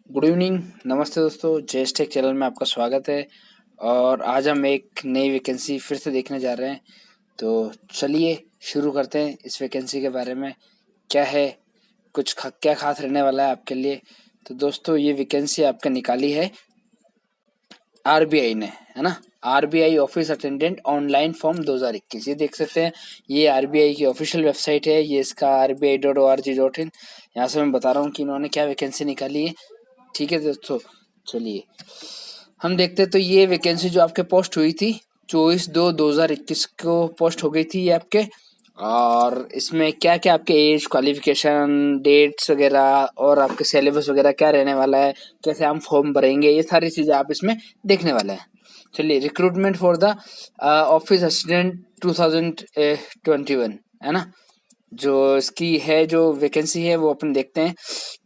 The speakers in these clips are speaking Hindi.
गुड इवनिंग, नमस्ते दोस्तों। जेएस टेक चैनल में आपका स्वागत है। और आज हम एक नई वैकेंसी फिर से देखने जा रहे हैं। तो चलिए शुरू करते हैं इस वैकेंसी के बारे में। क्या है, क्या खास रहने वाला है आपके लिए। तो दोस्तों, ये वैकेंसी आपका निकाली है आरबीआई ने, है ना। RBI office attendant online form 2021, ये देख सकते हैं। ये आरबीआई की ऑफिशियल वेबसाइट है। ये इसका rbi.org.in। यहाँ से मैं बता रहा हूँ कि इन्होंने क्या वैकेंसी निकाली है। ठीक है दोस्तों, चलिए हम देखते हैं। तो ये वैकेंसी जो आपके पोस्ट हुई थी 24/2/2021 को पोस्ट हो गई थी ये आपके। और इसमें क्या क्या आपके एज, क्वालिफिकेशन, डेट्स वगैरह और आपके सिलेबस वगैरह क्या रहने वाला है, कैसे हम फॉर्म भरेंगे, ये सारी चीज़ें आप इसमें देखने वाले हैं। चलिए, recruitment for the office assistant 2021, है ना। जो इसकी है, जो वैकेंसी है वो अपन देखते हैं।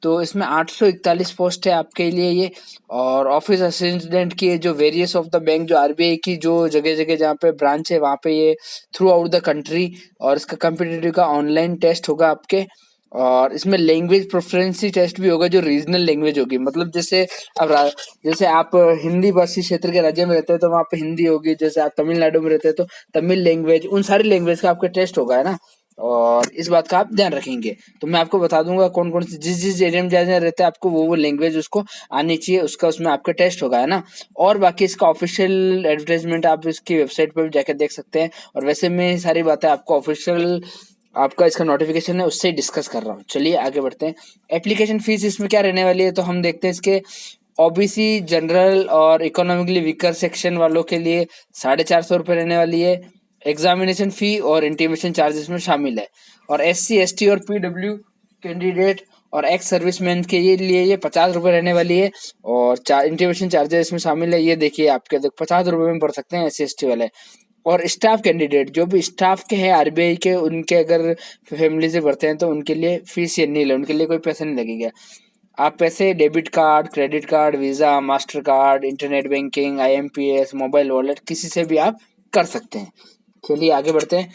तो इसमें 841 पोस्ट है आपके लिए ये। और ऑफिस असिस्टेंट की जो वेरियस ऑफ द बैंक, जो आरबीआई की जो जगह जगह जहाँ पे ब्रांच है वहाँ पे ये थ्रू आउट द कंट्री। और इसका कम्पिटिटिव का ऑनलाइन टेस्ट होगा आपके। और इसमें लैंग्वेज प्रेफरेंसी टेस्ट भी होगा, जो रीजनल लैंग्वेज होगी। मतलब जैसे आप हिंदी भाषी क्षेत्र के राज्य में रहते हैं तो वहाँ पे हिंदी होगी। जैसे आप तमिलनाडु में रहते हैं तो तमिल लैंग्वेज, उन सारी लैंग्वेज का आपका टेस्ट होगा, है ना। और इस बात का आप ध्यान रखेंगे। तो मैं आपको बता दूंगा कौन कौन सी, जिस जिस एरिया में जहाँ रहते हैं आपको वो लैंग्वेज उसको आनी चाहिए, उसका उसमें आपका टेस्ट होगा, है ना। और बाकी इसका ऑफिशियल एडवर्टाइजमेंट आप इसकी वेबसाइट पर भी जाकर देख सकते हैं। और वैसे मैं सारी बातें आपको ऑफिशियल, आपका इसका नोटिफिकेशन है उससे डिस्कस कर रहा हूँ। चलिए आगे बढ़ते हैं। एप्लीकेशन फीस इसमें क्या रहने वाली है, तो हम देखते हैं इसके ओबीसी, जनरल और इकोनॉमिकली वीकर सेक्शन वालों के लिए 450 रुपये रहने वाली है। एग्जामिनेशन फी और इंटीमेशन चार्जेस में शामिल है। और एससी, एसटी और पीडब्ल्यू कैंडिडेट और एक्स सर्विसमैन के लिए ये 50 रुपये रहने वाली है। और इंटीमेशन चार्जेस इसमें शामिल है। ये देखिए, आपके 50 रुपये में भर सकते हैं एससी एसटी वाले। और स्टाफ कैंडिडेट, जो भी स्टाफ के हैं आरबीआई के, उनके अगर फैमिली से भरते हैं तो उनके लिए फीस ये नहीं है, उनके लिए कोई पैसा नहीं लगेगा। आप पैसे debit card, credit card, visa, master card, internet banking, IMPS, mobile wallet, किसी से भी आप कर सकते हैं। चलिए आगे बढ़ते हैं।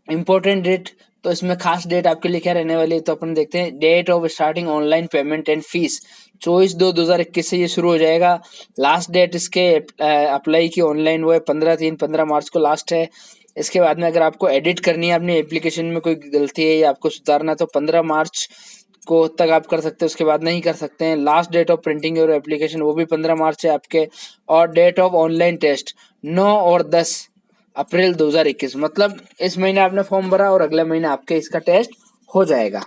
इम्पोर्टेंट डेट, तो इसमें खास डेट आपके लिए क्या रहने वाली है, तो अपन देखते हैं। Date of starting online payment and fees 24/2/2021 से ये शुरू हो जाएगा। लास्ट डेट इसके अप्लाई की ऑनलाइन वो है 15/3/15 मार्च को लास्ट है। इसके बाद में अगर आपको एडिट करनी है अपनी एप्लीकेशन में, कोई गलती है या आपको सुधारना है, तो 15 मार्च को तक आप कर सकते हैं। उसके बाद नहीं कर सकते हैं। Last date of printing your application वो भी 15 मार्च है आपके। और डेट ऑफ ऑनलाइन टेस्ट 9 और 10 अप्रैल 2021, मतलब इस महीने आपने फॉर्म भरा और अगले महीने आपके इसका टेस्ट हो जाएगा।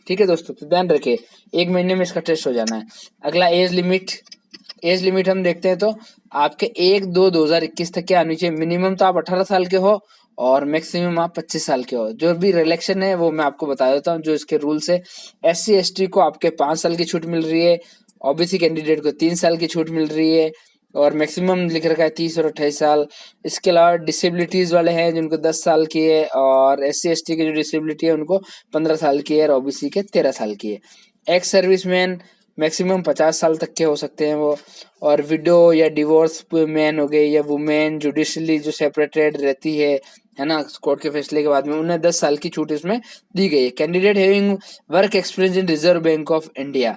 ठीक है दोस्तों, तो ध्यान रखिए, एक महीने में इसका टेस्ट हो जाना है। अगला एज लिमिट हम देखते हैं। तो आपके 1/2/2021 तक क्या आनी चाहिए। मिनिमम तो आप 18 साल के हो और मैक्सिमम आप 25 साल के हो। जो भी रिलैक्शन है वो मैं आपको बता देता हूँ, जो इसके रूल्स है। एससी एसटी को आपके 5 साल की छूट मिल रही है। ओबीसी कैंडिडेट को 3 साल की छूट मिल रही है। और मैक्सिमम लिख रखा है 30 और 28 साल। इसके अलावा डिसेबिलिटीज वाले हैं जिनको 10 साल की है। और एससी एसटी की जो डिसेबिलिटी है उनको 15 साल की है। और ओबीसी के 13 साल की है। एक्स सर्विसमैन मैक्सिमम 50 साल तक के हो सकते हैं वो। और विडो या डिवोर्स मैन हो गए, या वुमेन जुडिशली जो सेपरेटेड रहती है ना, कोर्ट के फैसले के बाद में, उन्हें 10 साल की छूट इसमें दी गई है। Candidate having work experience in reserve bank of India,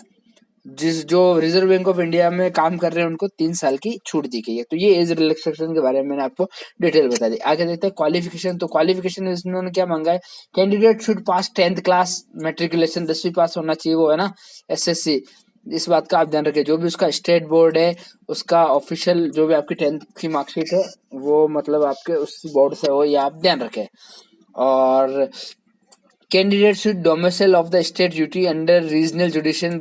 जो रिजर्व बैंक ऑफ इंडिया में काम कर रहे हैं उनको 3 साल की छूट दी गई है। तो ये एज रिलैक्सेशन के बारे में मैंने आपको डिटेल बता दी। आगे देखते हैं क्वालिफिकेशन। तो क्वालिफिकेशन इन्होंने क्या मांगा है। Candidate should pass 10th class matriculation, 10वीं पास होना चाहिए वो, है ना। एसएससी, इस बात का आप ध्यान रखें। जो भी उसका स्टेट बोर्ड है, उसका ऑफिशियल जो भी आपकी 10th की मार्कशीट है वो, मतलब आपके उस बोर्ड से हो, ये आप ध्यान रखें। और candidate should domicile of the state duty under regional judicial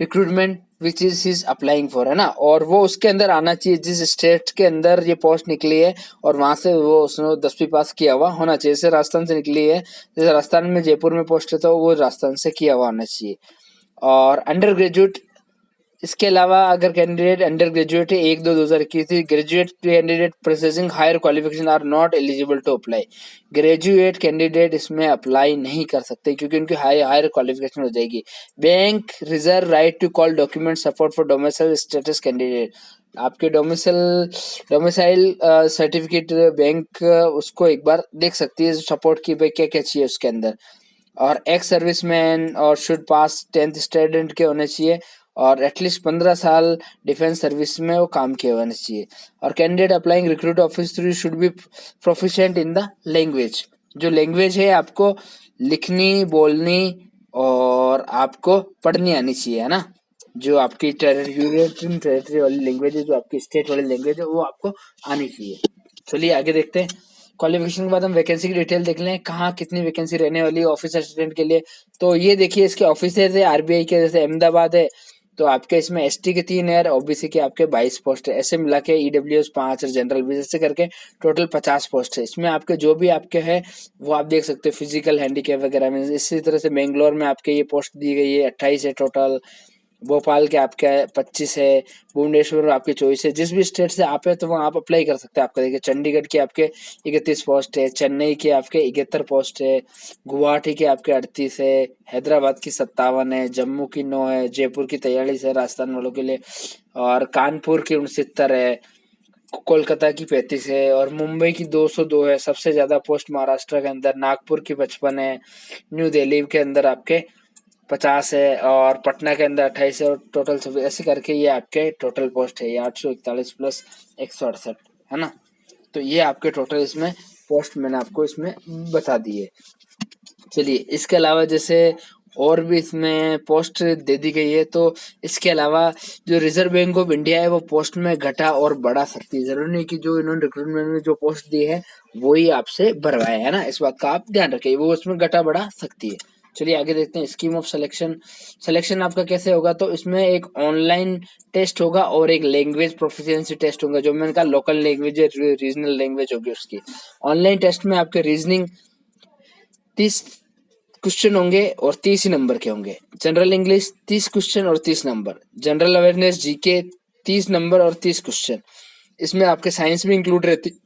recruitment which is his applying for, है ना। और वो उसके अंदर आना चाहिए जिस स्टेट के अंदर ये पोस्ट निकली है, और वहां से वो उसने 10वीं पास किया हुआ होना चाहिए। जैसे राजस्थान से निकली है, जैसे राजस्थान में जयपुर में पोस्ट है तो वो राजस्थान से किया हुआ होना चाहिए। और अंडर ग्रेजुएट, इसके अलावा अगर कैंडिडेट अंडर ग्रेजुएट है 1/2/2021, graduate candidate processing higher qualification are not eligible to apply. Graduate candidate इसमें अप्लाई नहीं कर सकते क्योंकि उनकी हायर क्वालिफिकेशन हो जाएगी। Bank reserve right to call document support for domicile status candidate. आपके डोमिसाइल सर्टिफिकेट बैंक उसको एक बार देख सकती है सपोर्ट की, भाई क्या क्या चाहिए उसके अंदर। और एक्स सर्विसमैन और शुड पास 10th स्टूडेंट के होने चाहिए। और एटलीस्ट 15 साल डिफेंस सर्विस में वो काम किए होने चाहिए। और candidate applying recruit office through should be proficient in the language. जो लैंग्वेज है आपको लिखनी, बोलनी और आपको पढ़नी आनी चाहिए, है ना। जो आपकी टेरिटरी वाली लैंग्वेज है, जो आपकी स्टेट वाली लैंग्वेज है, वो आपको आनी चाहिए। चलिए आगे देखते हैं। क्वालिफिकेशन के बाद हम वैकेंसी की डिटेल देख लें, कहाँ कितनी वैकेंसी रहने वाली है ऑफिस असिस्टेंट के लिए। तो ये देखिए इसके ऑफिसर्स है आरबीआई के, जैसे अहमदाबाद है, तो आपके इसमें एसटी के 3 है, ओबीसी के आपके 22 पोस्ट है, ऐसे मिला के ईडब्ल्यूएस 5 और जनरल भी ऐसे करके टोटल 50 पोस्ट है। इसमें आपके जो भी आपके है वो आप देख सकते हो, फिजिकल हैंडीकैप वगैरह में। इसी तरह से बेंगलोर में आपके ये पोस्ट दी गई है, 28 है टोटल। भोपाल के आपके 25 है, भुवनेश्वर में आपके 24 है। जिस भी स्टेट से आप है तो वहाँ आप अप्लाई कर सकते हैं। आपका देखिए चंडीगढ़ की आपके 31 पोस्ट है, चेन्नई के आपके 71 पोस्ट है, गुवाहाटी के आपके 38 है, हैदराबाद की 57 है, जम्मू की 9 है, जयपुर की 43 है राजस्थान वालों के लिए, और कानपुर की 69 है, कोलकाता की 35 है, और मुंबई की 202 है। सबसे ज्यादा पोस्ट महाराष्ट्र के अंदर, नागपुर की 55 है, न्यू दिल्ली के अंदर आपके 50 है, और पटना के अंदर 28 है, और टोटल 26, ऐसे करके ये आपके टोटल पोस्ट है, ये 841 प्लस 168, है ना। तो ये आपके टोटल इसमें पोस्ट मैंने आपको इसमें बता दिए। चलिए इसके अलावा जैसे और भी इसमें पोस्ट दे दी गई है, तो इसके अलावा जो रिजर्व बैंक ऑफ इंडिया है वो पोस्ट में घटा और बढ़ा सकती है। जरूरी नहीं कि जो इन्होंने रिक्रूटमेंट में जो पोस्ट दी है वही आपसे भरवाए, है ना। इस बात का आप ध्यान रखिए, वो उसमें घटा बढ़ा सकती है। चलिए आगे देखते हैं। Scheme of selection. सिलेक्शन आपका कैसे होगा, तो इसमें एक ऑनलाइन टेस्ट होगा और एक लैंग्वेज प्रोफिशिएंसी टेस्ट होगा। जो मैंने कहा लोकल लैंग्वेज है, रीजनल लैंग्वेज होगी उसकी। ऑनलाइन टेस्ट में आपके रीजनिंग 30 क्वेश्चन होंगे और 30 ही नंबर के होंगे। जनरल इंग्लिश 30 क्वेश्चन और 30 number. General awareness GK 30 number और 30 क्वेश्चन। इसमें आपके साइंस भी इंक्लूड रहती है।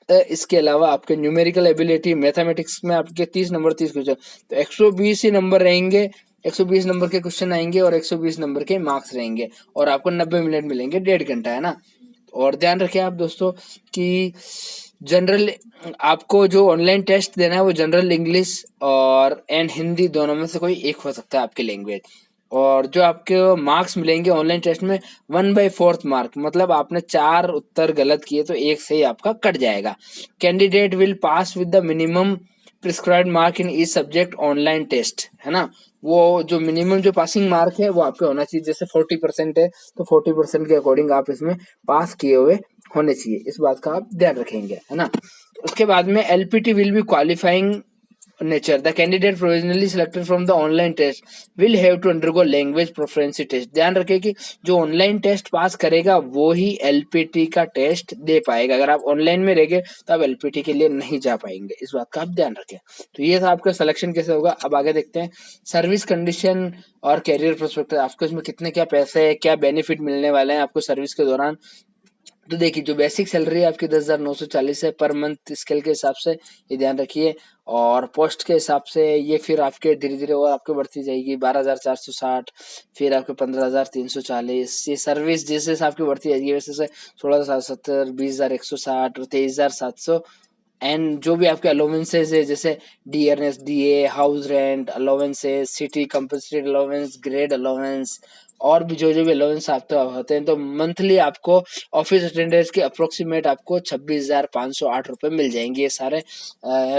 इसके अलावा आपके न्यूमेरिकल एबिलिटी, मैथमेटिक्स में आपके 30 नंबर 30 क्वेश्चन, तो 120 ही नंबर रहेंगे। 120 नंबर के क्वेश्चन आएंगे और 120 नंबर के मार्क्स रहेंगे, और आपको 90 मिनट मिलेंगे, 1.5 घंटा, है ना। और ध्यान रखें आप दोस्तों कि जनरल आपको जो ऑनलाइन टेस्ट देना है वो जनरल इंग्लिश और एंड हिंदी दोनों में से कोई एक हो सकता है आपकी लैंग्वेज। और जो आपके मार्क्स मिलेंगे ऑनलाइन टेस्ट में 1/4 मार्क, मतलब आपने 4 उत्तर गलत किए तो एक से ही आपका कट जाएगा। Candidate will pass with the minimum prescribed mark in each subject online test, है ना। वो जो मिनिमम जो पासिंग मार्क है वो आपके होना चाहिए। जैसे 40% है तो 40% के अकॉर्डिंग आप इसमें पास किए हुए होने चाहिए। इस बात का आप ध्यान रखेंगे, है ना। उसके बाद में LPT will be qualifying nature. The candidate provisionally selected from the online test will have to undergo language proficiency test. ध्यान रखें कि जो ऑनलाइन टेस्ट पास करेगा वो ही एलपीटी का टेस्ट दे पाएगा। अगर आप ऑनलाइन में रह गए तो आप एलपीटी के लिए नहीं जा पाएंगे, इस बात का आप ध्यान रखें। तो ये था आपका सिलेक्शन कैसे होगा। अब आगे देखते हैं सर्विस कंडीशन और कैरियर प्रोस्पेक्ट। आपको इसमें कितने क्या पैसे, क्या बेनिफिट मिलने वाले हैं आपको सर्विस के दौरान। तो देखिए जो बेसिक सैलरी है आपकी 10,940 है पर मंथ स्केल के हिसाब से, ये ध्यान रखिए। और पोस्ट के हिसाब से ये फिर आपके धीरे धीरे और आपके बढ़ती जाएगी। 12,460, फिर आपके 15,340। ये सर्विस जिस हिसाब की बढ़ती जाएगी वैसे से 16,770, 20,160 और 23,700। एंड जो भी आपके अलाउंसेस है जैसे DNS, DA, house rent allowances, city compulsory allowance, grade allowance, और भी जो भी अलाउंस आपके होते हैं, तो मंथली आपको ऑफिस अटेंडेंस के अप्रोक्सीमेट आपको 26,508 रुपए मिल जाएंगे। ये सारे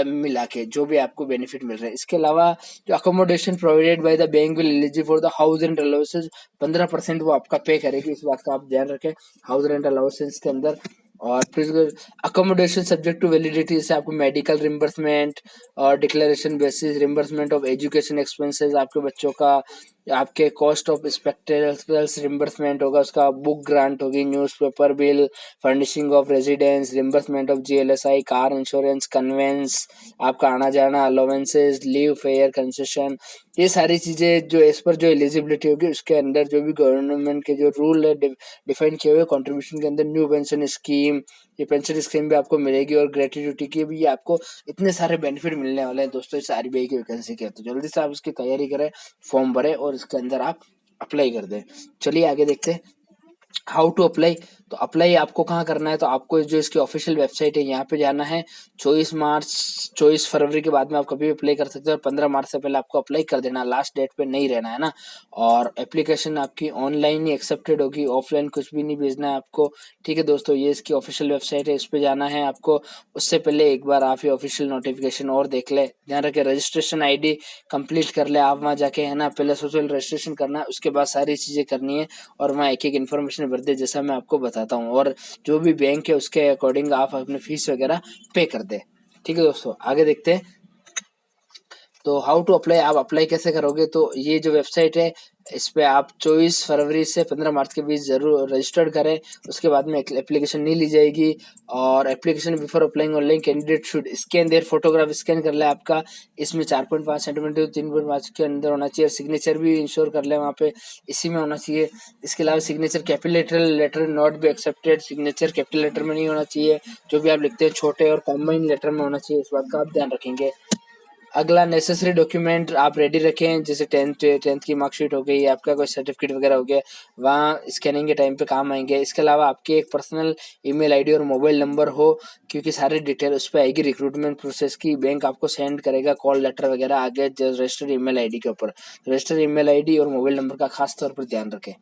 मिला के जो भी आपको बेनिफिट मिल रहे हैं। इसके अलावा जो accommodation provided by the bank will eligible for the house rent allowances 15% वो आपका पे करेगी। इस बात का आप ध्यान रखें हाउस रेंट अलाउंसेस के अंदर। और फिर अकोमोडेशन सब्जेक्ट टू वैलिडिटी, जैसे आपको मेडिकल रिम्बर्समेंट और declaration basis reimbursement of education expenses, आपके बच्चों का आपके कॉस्ट ऑफ स्पेक्टेकल्स रिम्बर्समेंट होगा, उसका बुक ग्रांट होगी, newspaper bill, furnishing of residence, reimbursement of GLSI, car insurance, conveyance, आपका आना जाना अलाउंसेस, लीव फेयर कंसेशन, ये सारी चीजें जो एज पर जो एलिजिबिलिटी होगी उसके अंदर जो भी गवर्नमेंट के जो रूल है डिफाइन किए हुए कंट्रीब्यूशन के अंदर। न्यू पेंशन स्कीम, ये पेंशन स्कीम भी आपको मिलेगी, और ग्रेट्युटी की भी आपको इतने सारे बेनिफिट मिलने वाले हैं दोस्तों इस आरबीआई की वैकेंसी के। तो जल्दी से आप इसकी तैयारी करें, फॉर्म भरें और इसके अंदर आप अप्लाई कर दें। चलिए आगे देखते हैं हाउ टू अप्लाई। तो अप्लाई आपको कहाँ करना है, तो आपको जो इसकी ऑफिशियल वेबसाइट है यहाँ पे जाना है। 24 फरवरी के बाद में आप कभी भी अप्लाई कर सकते हो, और 15 मार्च से पहले आपको अप्लाई कर देना, लास्ट डेट पे नहीं रहना है ना। और एप्लीकेशन आपकी ऑनलाइन ही एक्सेप्टेड होगी, ऑफलाइन कुछ भी नहीं भेजना है आपको। ठीक है दोस्तों, ये इसकी ऑफिशियल वेबसाइट है, इस पे जाना है आपको। उससे पहले एक बार आप ये ऑफिशियल नोटिफिकेशन और देख ले, ध्यान रखें रजिस्ट्रेशन आईडी कंप्लीट कर ले आप वहाँ जाके, है ना। पहले सोशल रजिस्ट्रेशन करना है, उसके बाद सारी चीज़ें करनी है, और वहाँ एक एक इन्फॉर्मेशन भर दे जैसा मैं आपको बताता हूँ, और जो भी बैंक है उसके अकॉर्डिंग आप अपने फीस वगैरह पे कर दे। ठीक है दोस्तों, आगे देखते हैं। तो हाउ टू अप्लाई, आप अप्लाई कैसे करोगे, तो ये जो वेबसाइट है इस पे आप 24 फरवरी से 15 मार्च के बीच जरूर रजिस्टर्ड करें, उसके बाद में एप्लीकेशन नहीं ली जाएगी। और application before applying online candidate should scan their photograph, scan कर ले आपका, इसमें 4.5 सेंटीमीटर 3.5 के अंदर होना चाहिए, सिग्नेचर भी इंश्योर कर ले वहाँ पे इसी में होना चाहिए। इसके अलावा signature capital letter not be accepted, signature capital letter में नहीं होना चाहिए, जो भी आप लिखते हैं छोटे और कॉम्बाइन लेटर में होना चाहिए, इस बात का आप ध्यान रखेंगे। अगला नेसेसरी डॉक्यूमेंट आप रेडी रखें, जैसे टेंथ की मार्कशीट हो गई, आपका कोई सर्टिफिकेट वगैरह हो गया, वहाँ स्कैनिंग के टाइम पे काम आएंगे। इसके अलावा आपकी एक पर्सनल ईमेल आईडी और मोबाइल नंबर हो, क्योंकि सारी डिटेल उस पर आएगी रिक्रूटमेंट प्रोसेस की, बैंक आपको सेंड करेगा कॉल लेटर वगैरह आगे रजिस्टर्ड ईमेल आईडी के ऊपर। रजिस्टर्ड ईमेल आईडी और मोबाइल नंबर का खास तौर पर ध्यान रखें।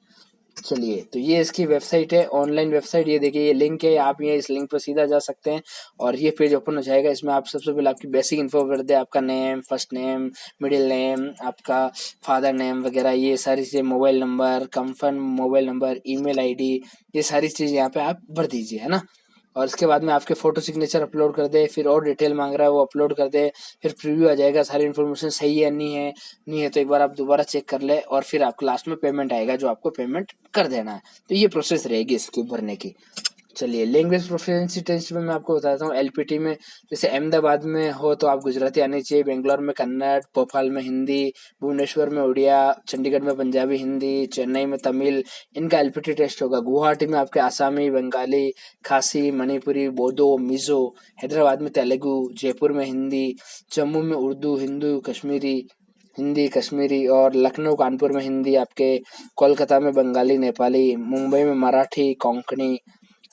चलिए, तो ये इसकी वेबसाइट है, ऑनलाइन वेबसाइट, ये देखिए ये लिंक है, आप ये इस लिंक पर सीधा जा सकते हैं और ये पेज ओपन हो जाएगा। इसमें आप सबसे पहले आपकी बेसिक इन्फो भर दे, आपका name, first name, middle name, आपका फादर नेम वगैरह, ये सारी चीज़ें, mobile number, confirm mobile number, email ID, ये सारी चीज़ यहाँ पे आप भर दीजिए, है ना। और इसके बाद में आपके फोटो सिग्नेचर अपलोड कर दे, फिर और डिटेल मांग रहा है वो अपलोड कर दे, फिर प्रीव्यू आ जाएगा, सारी इन्फॉर्मेशन सही है नहीं है तो एक बार आप दोबारा चेक कर ले, और फिर आपको लास्ट में पेमेंट आएगा जो आपको पेमेंट कर देना है। तो ये प्रोसेस रहेगी इसकी भरने की। चलिए, लैंग्वेज प्रोफिशिएंसी टेस्ट में मैं आपको बताता हूँ। एलपीटी में जैसे अहमदाबाद में हो तो आप गुजराती आनी चाहिए, बेंगलोर में कन्नड़, भोपाल में हिंदी, भुवनेश्वर में उड़िया, चंडीगढ़ में पंजाबी हिंदी, चेन्नई में तमिल, इनका एलपीटी टेस्ट होगा। गुवाहाटी में आपके आसामी, बंगाली, खासी, मणिपुरी, बोडो, मिजो, हैदराबाद में तेलुगु, जयपुर में हिंदी, जम्मू में उर्दू, हिंदी कश्मीरी, और लखनऊ कानपुर में हिंदी आपके, कोलकाता में बंगाली नेपाली, मुंबई में मराठी कोंकणी,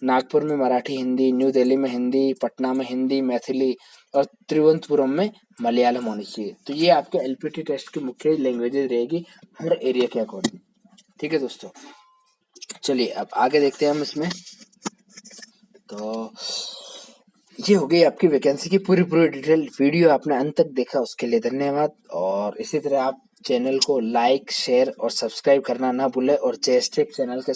नागपुर में मराठी हिंदी, न्यू दिल्ली में हिंदी, पटना में हिंदी मैथिली, और तिरुवनंतपुरम में मलयालम होनी चाहिए। तो ये आपके एलपीटी टेस्ट की मुख्य लैंग्वेजेस रहेगी हर एरिया के अकॉर्डिंग। ठीक है दोस्तों, चलिए अब आगे देखते हैं हम इसमें। तो ये हो गई आपकी वैकेंसी की पूरी डिटेल। वीडियो आपने अंत तक देखा उसके लिए धन्यवाद, और इसी तरह आप चैनल को लाइक, शेयर और सब्सक्राइब करना ना भूलें, और जेस्टेक चैनल के